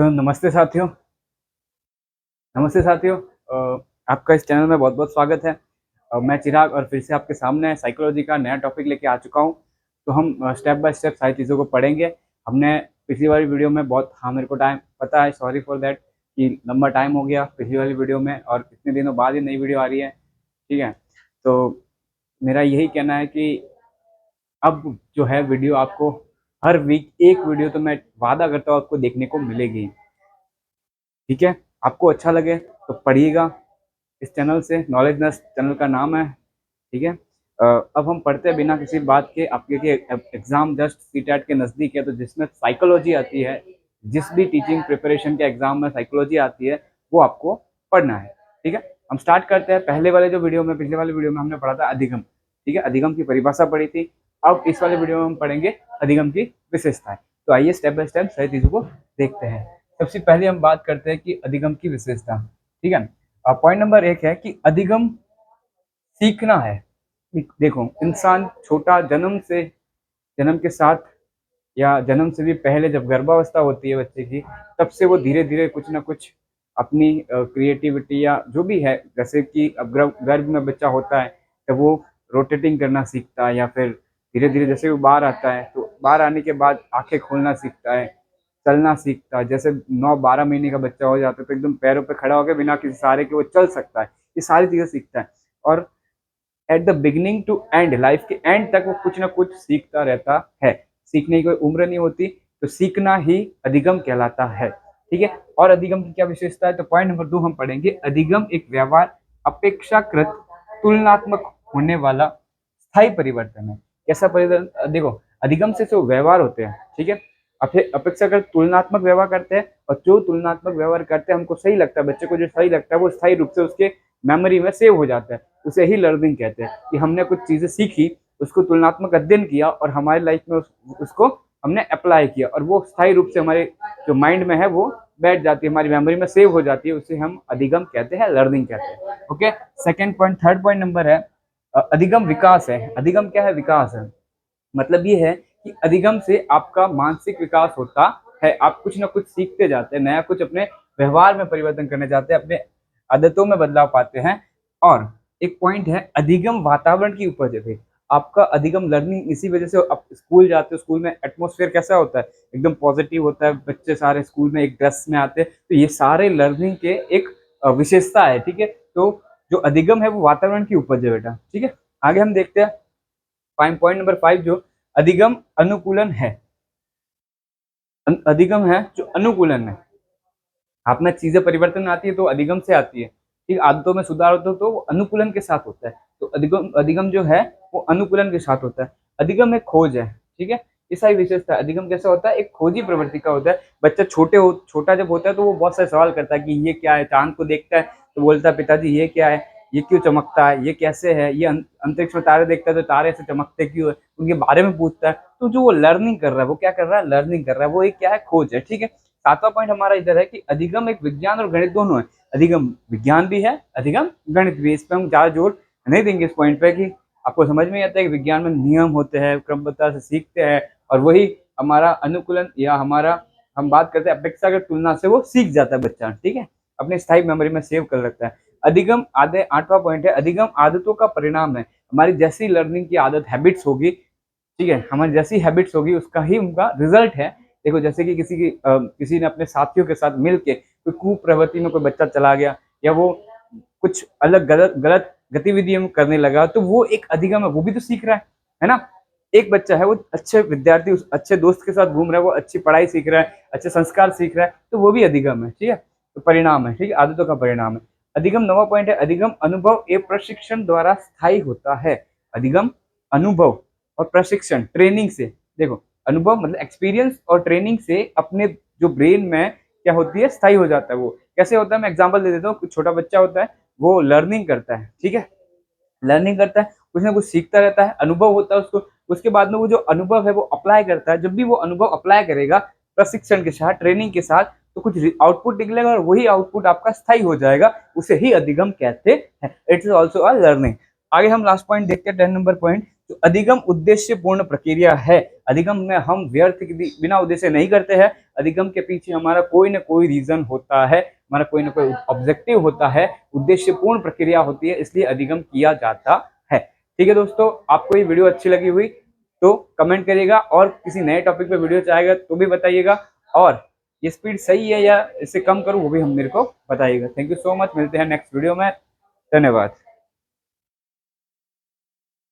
तो नमस्ते साथियों। आपका इस चैनल में बहुत बहुत स्वागत है। मैं चिराग और फिर से आपके सामने साइकोलॉजी का नया टॉपिक लेके आ चुका हूँ। तो हम स्टेप बाय स्टेप सारी चीज़ों को पढ़ेंगे। हमने पिछली वाली वीडियो में बहुत मेरे को टाइम पता है, सॉरी फॉर दैट कि लंबा टाइम हो गया पिछली वाली वीडियो में और इतने दिनों बाद ही नई वीडियो आ रही है। ठीक है, तो मेरा यही कहना है कि अब जो है वीडियो आपको हर वीक एक वीडियो तो मैं वादा करता हूँ आपको देखने को मिलेगी। ठीक है, आपको अच्छा लगे तो पढ़िएगा इस चैनल से। नॉलेज नस्ट चैनल का नाम है। ठीक है, अब हम पढ़ते हैं बिना किसी बात के। आपके एग्जाम जस्ट सीटेट के नज़दीक है, तो जिसमें साइकोलॉजी आती है, जिस भी टीचिंग प्रिपरेशन के एग्जाम में साइकोलॉजी आती है वो आपको पढ़ना है। ठीक है, हम स्टार्ट करते हैं। पिछले वाले वीडियो में हमने पढ़ा था अधिगम। ठीक है, अधिगम की परिभाषा पढ़ी थी। अब इस वाले वीडियो में हम पढ़ेंगे अधिगम की विशेषताएं। तो आइए स्टेप बाय स्टेप सारी चीजों को देखते हैं। सबसे पहले हम बात करते हैं कि अधिगम की विशेषता। ठीक है, पॉइंट नंबर 1 है कि अधिगम सीखना है। देखो, इंसान छोटा जन्म के साथ या जन्म से भी पहले जब गर्भावस्था होती है बच्चे की, तब से वो धीरे धीरे कुछ ना कुछ अपनी क्रिएटिविटी या जो भी है, जैसे कि अब गर्भ में बच्चा होता है तब वो रोटेटिंग करना सीखता है, या फिर धीरे धीरे जैसे वो बाहर आता है तो बाहर आने के बाद आंखें खोलना सीखता है, चलना सीखता है। जैसे 9-12 महीने का बच्चा हो जाता है तो एकदम पैरों पे खड़ा होकर बिना किसी सहारे के वो चल सकता है। ये सारी चीजें सीखता है। और at the beginning to end, life के एंड तक वो कुछ ना कुछ सीखता रहता है। सीखने की कोई उम्र नहीं होती, तो सीखना ही अधिगम कहलाता है। ठीक है, और अधिगम की क्या विशेषता है? तो पॉइंट नंबर 2 हम पढ़ेंगे। अधिगम एक व्यवहार अपेक्षाकृत तुलनात्मक होने वाला स्थायी परिवर्तन है। कैसा परिवर्तन? देखो, अधिगम से जो व्यवहार होते हैं, ठीक है, अपेक्षाकृत तुलनात्मक व्यवहार करते हैं, और जो तुलनात्मक व्यवहार करते हैं हमको सही लगता है, बच्चे को जो सही लगता है वो स्थायी रूप से उसके मेमोरी में सेव हो जाता है। उसे ही लर्निंग कहते हैं कि हमने कुछ चीजें सीखी, उसको तुलनात्मक अध्ययन किया और हमारी लाइफ में उसको हमने अप्लाई किया, और वो स्थायी रूप से हमारे जो माइंड में है वो बैठ जाती है, हमारी मेमोरी में सेव हो जाती है। उसे हम अधिगम कहते हैं, लर्निंग कहते हैं। Okay, second point, third point number है अधिगम विकास है। अधिगम क्या है? विकास है। मतलब ये है कि अधिगम से आपका मानसिक विकास होता है। आप कुछ ना कुछ सीखते जाते हैं, नया कुछ अपने व्यवहार में परिवर्तन करने जाते हैं, अपने आदतों में बदलाव पाते हैं। और एक पॉइंट है अधिगम वातावरण की उपज है। आपका अधिगम लर्निंग इसी वजह से, आप स्कूल जाते हो, स्कूल में एटमोसफेयर कैसा होता है? एकदम पॉजिटिव होता है, बच्चे सारे स्कूल में एक ड्रेस में आते हैं, तो ये सारे लर्निंग के एक विशेषता है। ठीक है, तो जो अधिगम है वो वातावरण की उपज है बेटा। ठीक है, आगे हम देखते हैं पॉइंट नंबर 5, जो अधिगम अनुकूलन है। अधिगम है जो अनुकूलन है। आप में चीजें परिवर्तन आती है तो अधिगम से आती है। ठीक, आदतों में सुधार होता है तो वो अनुकूलन के साथ होता है। तो अधिगम अधिगम जो है वो अनुकूलन के साथ होता है। अधिगम एक खोज है। ठीक है, ऐसा ही विशेषता है। अधिगम कैसा होता है? एक खोजी प्रवृत्ति का होता है। बच्चा छोटा जब होता है तो वो बहुत सारे सवाल करता है कि ये क्या है। चांद को देखता है तो बोलता है पिताजी ये क्या है, ये क्यों चमकता है, ये कैसे है, ये अंतरिक्ष में तारे देखता है तो तारे से चमकते क्यों है, उनके बारे में पूछता है। तो जो वो लर्निंग कर रहा है वो क्या कर रहा है? लर्निंग कर रहा है। वो एक क्या है? खोज है। ठीक है, सातवां पॉइंट हमारा इधर है कि अधिगम एक विज्ञान और गणित दोनों है। अधिगम विज्ञान भी है, अधिगम गणित भी। इस पर हम ज्यादा जोर नहीं देंगे इस पॉइंट पे कि आपको समझ में आता है कि विज्ञान में नियम होते हैं, क्रमबद्धता से सीखते हैं, और वही हमारा अनुकूलन या हमारा हम बात करते हैं अपेक्षाकृत तुलना से वो सीख जाता है बच्चा। ठीक है, अपने स्थायी मेमोरी में सेव कर रखता है। अधिगम आधे 8वां पॉइंट है, अधिगम आदतों का परिणाम है। हमारी जैसी लर्निंग की आदत हैबिट्स होगी, ठीक है, हमारी जैसी हैबिट्स होगी उसका ही उनका रिजल्ट है। देखो, जैसे कि किसी ने अपने साथियों के साथ मिलके कोई कुप्रवृत्ति में कोई बच्चा चला गया, या वो कुछ अलग गलत गलत गतिविधियां करने लगा, तो वो एक अधिगम है, वो भी तो सीख रहा है ना। एक बच्चा है वो अच्छे विद्यार्थी, उस अच्छे दोस्त के साथ घूम रहा है, वो अच्छी पढ़ाई सीख रहा है, अच्छे संस्कार सीख रहा है, तो वो भी अधिगम है। ठीक है, तो परिणाम है। ठीक है, आदतों का परिणाम है। अधिगम 9वां पॉइंट है, अधिगम अनुभव एवं प्रशिक्षण द्वारा स्थायी होता है। अधिगम अनुभव और प्रशिक्षण, ट्रेनिंग से। देखो, अनुभव मतलब एक्सपीरियंस, और ट्रेनिंग से अपने जो ब्रेन में क्या होती है? स्थायी हो जाता है। वो कैसे होता है? मैं एग्जांपल दे देता हूँ। कुछ छोटा बच्चा होता है, वो लर्निंग करता है। ठीक है, लर्निंग करता है, कुछ ना कुछ सीखता रहता है, अनुभव होता है उसको। उसके बाद में वो जो अनुभव है वो अप्लाई करता है। जब भी वो अनुभव अप्लाई करेगा प्रशिक्षण के साथ, ट्रेनिंग के साथ, तो कुछ आउटपुट निकलेगा, और वही आउटपुट आपका स्थायी हो जाएगा। उसे ही अधिगम कहते हैं। It is also a learning. आगे हम लास्ट पॉइंट देखते हैं, 10 नंबर पॉइंट, तो अधिगम उद्देश्यपूर्ण प्रक्रिया है। अधिगम में हम व्यर्थ के बिना उद्देश्य नहीं करते हैं। अधिगम के पीछे हमारा कोई ना कोई रीजन होता है, हमारा कोई ना कोई ऑब्जेक्टिव होता है, उद्देश्यपूर्ण प्रक्रिया होती है, इसलिए अधिगम किया जाता है। ठीक है दोस्तों, आपको ये वीडियो अच्छी लगी हुई तो कमेंट करिएगा, और किसी नए टॉपिक पे वीडियो चाहेगा तो भी बताइएगा, और ये स्पीड सही है या इससे कम करूँ वो भी हम मेरे को बताइएगा। थैंक यू सो मच, मिलते हैं नेक्स्ट वीडियो में। धन्यवाद।